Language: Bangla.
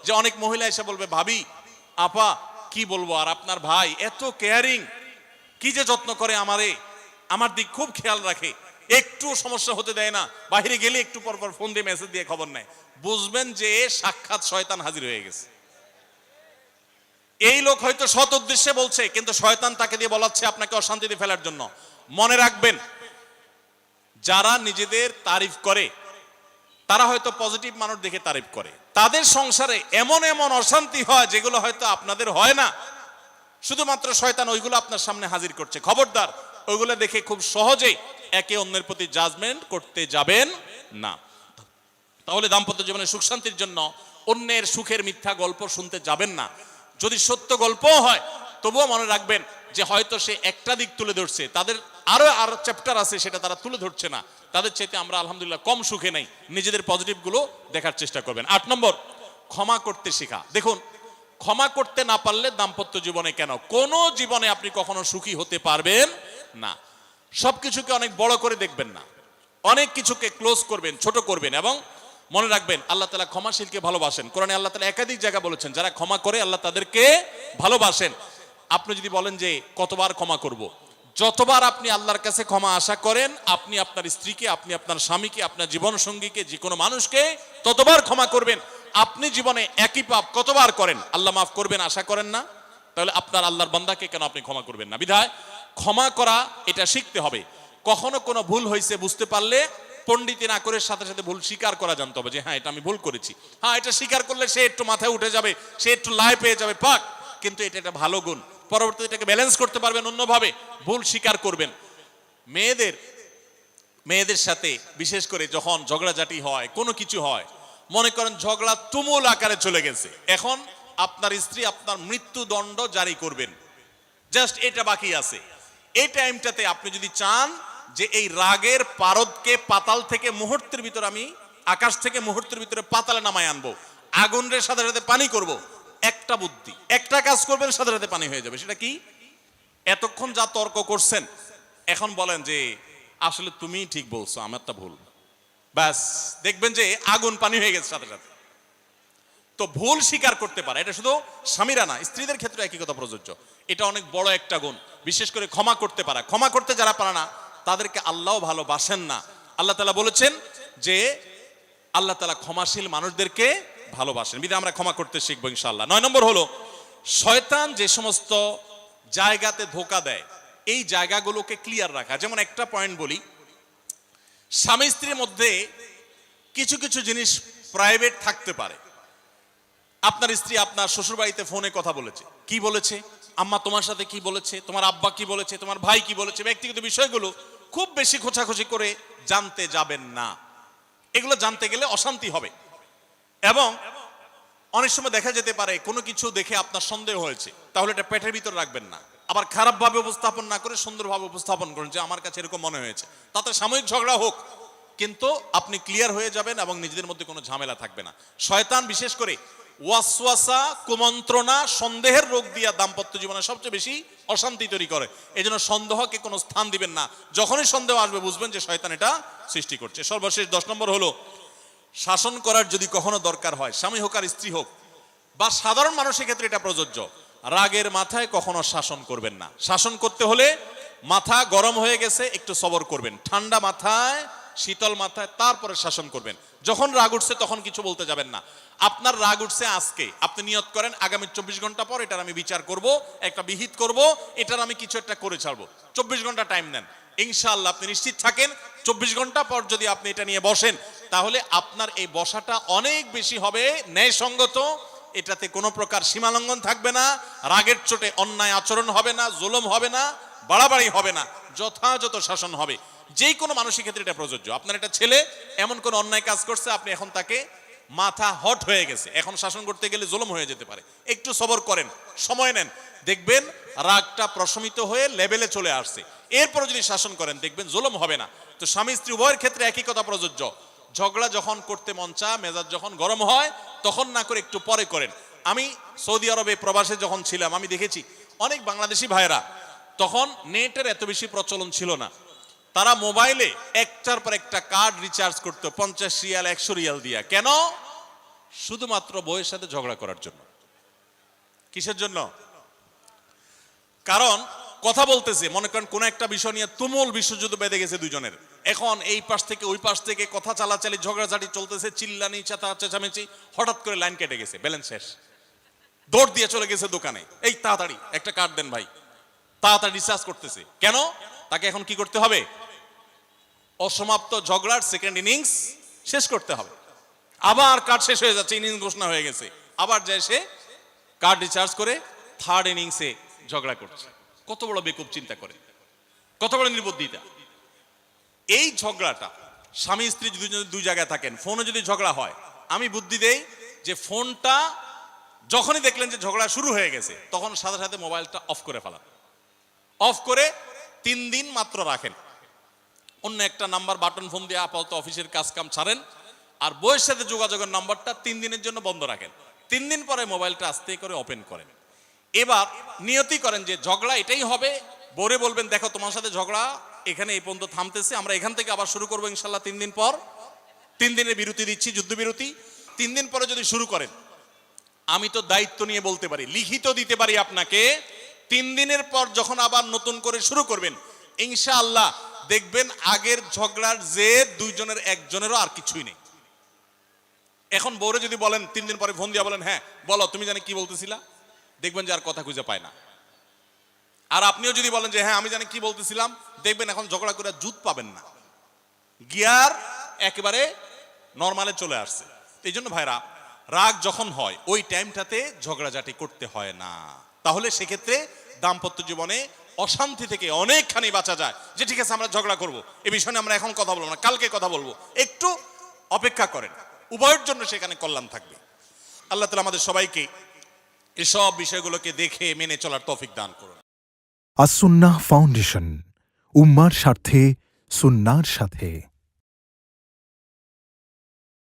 যে অনেক মহিলা এসে বলবে, ভাবি আপা কি বলবো, আর আপনার ভাই এত কেয়ারিং, কি যে যত্ন করে আমারে, আমার দিক খুব খেয়াল রাখে, একটু সমস্যা হতে দেয় না, বাইরে গেলে একটু পর পর ফোন দিয়ে মেসেজ দিয়ে খবর নেয়। বুঝবেন যে সাক্ষাৎ শয়তান হাজির হয়ে গেছে। এই লোক হয়তো সৎ উদ্দেশ্যে বলছে, কিন্তু শয়তান তাকে দিয়ে বলাচ্ছে আপনাকে অশান্তিতে ফেলার জন্য। মনে রাখবেন, যারা নিজেদের তারিফ করে তারা হয়তো পজিটিভ মানুষ দেখে তারিফ করে, তাদের সংসারে এমন এমন অশান্তি হয় যেগুলো হয়তো আপনাদের হয় না, শুধুমাত্র শয়তান ওইগুলো আপনার সামনে হাজির করছে। খবরদার, ওইগুলো দেখে খুব সহজেই একে অন্যের প্রতি জাজমেন্ট করতে যাবেন না। তাহলে দাম্পত্য জীবনে সুখ শান্তির জন্য অন্যের সুখের মিথ্যা গল্প শুনতে যাবেন না। যদি সত্য গল্পও হয় তবুও মনে রাখবেন যে হয়তো সে একটা দিক তুলে ধরছে, তাদের আরো চ্যাপ্টার আছে সেটা তারা তুলে ধরছে না, তাদের চাইতে আমরা আলহামদুলিল্লাহ কম সুখে নাই। নিজেদের পজিটিভ গুলো দেখার চেষ্টা করবেন। 8 নম্বর, ক্ষমা করতে শেখা। দেখুন, ক্ষমা করতে না পারলে দাম্পত্য জীবনে কেন, কোন জীবনে আপনি কখনো সুখী হতে পারবেন না। সবকিছুকে অনেক বড় করে দেখবেন না, অনেক কিছুকে ক্লোজ করবেন, ছোট করবেন। এবং মনে রাখবেন, আল্লাহ তাআলা ক্ষমাশীলকে ভালোবাসেন। কোরআনে আল্লাহ তাআলা একাধিক জায়গা বলেছেন, যারা ক্ষমা করে আল্লাহ তাদেরকে ভালোবাসেন। আপনি যদি বলেন যে কতবার ক্ষমা করব, যতবার আপনি আল্লাহর কাছে ক্ষমা আশা করেন, আপনি আপনার স্ত্রীকে, আপনি আপনার স্বামীকে, আপনার জীবন সঙ্গীকে, যে কোনো মানুষকে ততবার ক্ষমা করবেন। আপনি জীবনে একই পাপ কতবার করেন, আল্লাহ মাফ করবেন আশা করেন না? তাহলে আপনার আল্লাহর বান্দাকে কেন আপনি ক্ষমা করবেন না? বিধায় ক্ষমা করা এটা শিখতে হবে। কখনো কোনো ভুল হয়েছে বুঝতে পারলে পণ্ডিতি না করে সাথে সাথে ভুল স্বীকার করা জানতে হবে, যে হ্যাঁ এটা আমি ভুল করেছি। হ্যাঁ, এটা স্বীকার করলে সে একটু মাথায় উঠে যাবে, সে একটু লাই পেয়ে যাবে, পাক। কিন্তু এটা একটা ভালো গুণ, পরবর্তীতে এটাকে ব্যালেন্স করতে পারবেন অন্যভাবে। ভুল স্বীকার করবেন। মেয়েদের সাথে বিশেষ করে যখন ঝগড়াঝাটি হয়, কোনো কিছু হয়, মনে করেন ঝগড়া তুমুল আকারে চলে গেছে, এখন আপনার স্ত্রী আপনার মৃত্যুদণ্ড জারি করবেন, জাস্ট এটা বাকি আছে। এই টাইমটাতে আপনি যদি চান যে এই রাগের পারদকে পাতাল থেকে মুহূর্তের ভিতর, আমি আকাশ থেকে মুহূর্তের ভিতরে পাতালে নামায় আনবো, আগুনের সাথে সাথে পানি করব, একটা বুদ্ধি, একটা কাজ করবেন, সাথে সাথে পানি হয়ে যাবে। সেটা কি? এতক্ষণ যা তর্ক করছেন, এখন বলেন যে আসলে তুমি ঠিক বলছো, আমারটা ভুল, ব্যাস দেখবেন যে আগুন পানি হয়ে গেছে সাথে সাথে। তো ভুল স্বীকার করতে পারে, এটা শুধু স্বামীরা না, স্ত্রীদের ক্ষেত্রে একই কথা প্রযোজ্য। এটা অনেক বড় একটা গুণ, বিশেষ করে ক্ষমা করতে পারা। ক্ষমা করতে যারা পারে না তাদেরকে আল্লাহ ভালোবাসেন না। আল্লাহ তাআলা বলেছেন যে আল্লাহ তাআলা ক্ষমাশীল মানুষদেরকে ভালোবাসেন, বিধায় আমরা ক্ষমা করতে শিখবো ইনশাআল্লাহ। 9 নম্বর হলো, শয়তান যে সমস্ত জায়গাতে ধোঁকা দেয় এই জায়গাগুলোকে ক্লিয়ার রাখা। যেমন একটা পয়েন্ট বলি, স্বামী স্ত্রীর মধ্যে কিছু কিছু জিনিস প্রাইভেট থাকতে পারে। আপনার স্ত্রী আপনার শ্বশুর বাড়িতে ফোনে কথা বলেছে, কি বলেছে, আম্মা তোমার সাথে কি বলেছে, তোমার আব্বা কি বলেছে, তোমার ভাই কি বলেছে, ব্যক্তিগত বিষয়গুলো খুব বেশি খোঁচাখুচি করে জানতে যাবেন না। এগুলো জানতে গেলে অশান্তি হবে। এবং অনেক সময় দেখা যেতে পারে কোনো কিছু দেখে আপনার সন্দেহ হয়েছে, তাহলে এটা পেটের ভিতর রাখবেন না। আবার খারাপ ভাবে উপস্থাপন না করে সুন্দরভাবে উপস্থাপন করুন যে আমার কাছে এরকম মনে হয়েছে, তাতে সাময়িক ঝগড়া হোক, কিন্তু আপনি ক্লিয়ার হয়ে যাবেন এবং নিজেদের মধ্যে কোনো ঝামেলা থাকবে না। শয়তান বিশেষ করে ওয়াসওয়াসা, কুমন্ত্রণা, সন্দেহের রোগ দিয়া দাম্পত্য জীবনে সবচেয়ে বেশি অশান্তি তৈরি করে। এই জন্য সন্দেহকে কোনো স্থান দিবেন না। যখনই সন্দেহ আসবে বুঝবেন যে শয়তান এটা সৃষ্টি করছে। সর্বশেষ 10 নম্বর হলো, শাসন করার যদি কখনো দরকার হয়, স্বামী হোক আর স্ত্রী হোক বা সাধারণ মানুষের ক্ষেত্রে এটা প্রযোজ্য, রাগের মাথায় কখনো শাসন করবেন না। শাসন করতে হলে মাথা গরম হয়ে গেছে একটু সবর করবেন, ঠান্ডা মাথায়, শীতল মাথায় তারপরে শাসন করবেন। যখন রাগ উঠছে তখন কিছু বলতে যাবেন না। আপনার রাগ উঠছে আজকে, আপনি নিয়ত করেন আগামী 24 ঘন্টা পর এটার আমি বিচার করব, একটা বিহিত করব, এটার আমি কিছু একটা করে ছাড়বো। 24 ঘন্টা টাইম নেন, ইনশাআল্লাহ আপনি নিশ্চিত থাকেন 24 ঘন্টা পর যদি আপনি এটা নিয়ে বসেন, তাহলে আপনার এই বসাটা অনেক বেশি হবে ন্যায়সঙ্গত। এটাতে কোনো প্রকার সীমালঙ্ঘন থাকবে না, রাগের চোটে অন্যায় আচরণ হবে না, জুলুম হবে না, বাড়াবাড়ি হবে না, যথাযথ শাসন হবে। যে কোনো মানুষের ক্ষেত্রে এটা প্রযোজ্য। আপনার একটা ছেলে এমন কোন অন্যায় কাজ করছে, আপনি এখন তাকে মাথা হট হয়ে গেছে, এখন শাসন করতে গেলে জুলুম হয়ে যেতে পারে, একটু সবর করেন, সময় নেন, দেখবেন রাগটা প্রশমিত হয়ে লেভেলে চলে আসছে। এরপর যদি শাসন করেন দেখবেন জুলুম হবে না। তো স্বামী স্ত্রী উভয়ের ক্ষেত্রে একই কথা প্রযোজ্য। ঝগড়া যখন করতে মন চায়, মেজাজ যখন গরম হয়, তখন না করে একটু পরে করেন। আমি সৌদি আরবে প্রবাসে যখন ছিলাম, আমি দেখেছি অনেক বাংলাদেশি ভাইয়েরা, তখন নেটের এত বেশি প্রচলন ছিল না, তারা মোবাইলে একটার পর একটা কার্ড রিচার্জ করতো 50 রিয়াল 100 রিয়াল দিয়া। কেন? শুধুমাত্র বউয়ের সাথে ঝগড়া করার জন্য। কিসের জন্য? কারণ কথা বলতেছে, মনে করেন কোন একটা বিষয় নিয়ে তুমুল বিশ্বযুদ্ধ বেঁধে গেছে দুজনের, এখন এই পাশ থেকে ওই পাশ থেকে কথা চালাচালি ঝগড়াঝাটি চলতেছে, চিল্লানি চেঁচামেচি, হঠাৎ করে লাইন কেটে গেছে, ব্যালেন্স শেষ, দৌড় দিয়ে চলে গেছে দোকানে, এই তাড়াতাড়ি একটা কার্ড দেন ভাই, তাড়াতাড়ি রিচার্জ করতেছে। কেন? তাকে এখন কি করতে হবে? অসমাপ্ত ঝগড়ার সেকেন্ড ইনিংস শেষ করতে হবে। আবার কার্ড শেষ হয়ে যাচ্ছে, ইনিংস ঘোষণা হয়ে গেছে, আবার যায় সে কার্ড রিচার্জ করে থার্ড ইনিংসে ঝগড়া করছে। কত বড় বেকুব চিন্তা করে, কত বড় নির্বুদ্ধিতা। এই ঝগড়াটা স্বামী স্ত্রী যদি দুই জায়গায় থাকেন, ফোনে যদি ঝগড়া হয়, আমি বুদ্ধি দেই যে ফোনটা যখনই দেখলেন যে ঝগড়া শুরু হয়ে গেছে, তখন সাথে সাথে মোবাইলটা অফ করে ফেলান। অফ করে 3 দিন মাত্র রাখেন, অন্য একটা নাম্বার বাটন ফোন দিয়ে আপাতত অফিসের কাজ কাম ছাড়েন, আর বউয়ের সাথে যোগাযোগের নাম্বারটা 3 দিনের জন্য বন্ধ রাখেন। 3 দিন পরে মোবাইলটা আস্তে করে ওপেন করেন। এবার নিয়তি করেন যে ঝগড়া এটাই হবে, বউরে বলবেন দেখো তোমার সাথে ঝগড়া এখানে এই পর্যন্ত থামতেছে, আমরা এখান থেকে আবার শুরু করবো ইনশাল্লাহ 3 দিন পর। 3 দিনের বিরতি দিচ্ছি, যুদ্ধবিরতি। 3 দিন পরে যদি শুরু করেন, আমি তো দায়িত্ব নিয়ে বলতে পারি, লিখিত দিতে পারি আপনাকে, 3 দিনের পর যখন আবার নতুন করে শুরু করবেন, ইনশাআল্লাহ দেখবেন আগের ঝগড়ার যে দুইজনের একজনেরও আর কিছুই নেই। এখন বউরে যদি বলেন 3 দিন পরে ফোন দিয়া বলেন হ্যাঁ বলো তুমি জানি কি বলতেছিলা, দেখবেন যে আর কথা খুঁজে পায় না। আর আপনিও যদি বলেন যে হ্যাঁ আমি জানি কি বলতেছিলাম, দেখবেন এখন ঝগড়া করে জুত পাবেন না, গিয়ার একেবারে নরমালে চলে আসছে। এই জন্য ভাইরা, রাগ যখন হয় ওই টাইমটাতে ঝগড়াঝাটি করতে হয় না, তাহলে সেক্ষেত্রে দাম্পত্য জীবনে অশান্তি থেকে অনেকখানি বাঁচা যায়। যে ঠিক আছে আমরা ঝগড়া করব, এই বিষয়ে আমরা এখন কথা বলবো না, কালকে কথা বলবো, একটু অপেক্ষা করেন, উভয়ের জন্য সেখানে কল্যাণ থাকবে। আল্লাহ তাআলা আমাদের সবাইকে এসব বিষয়গুলোকে দেখে মেনে চলার তৌফিক দান করুন। আস-সুন্নাহ ফাউন্ডেশন, উম্মার স্বার্থে সুন্নাহর সাথে।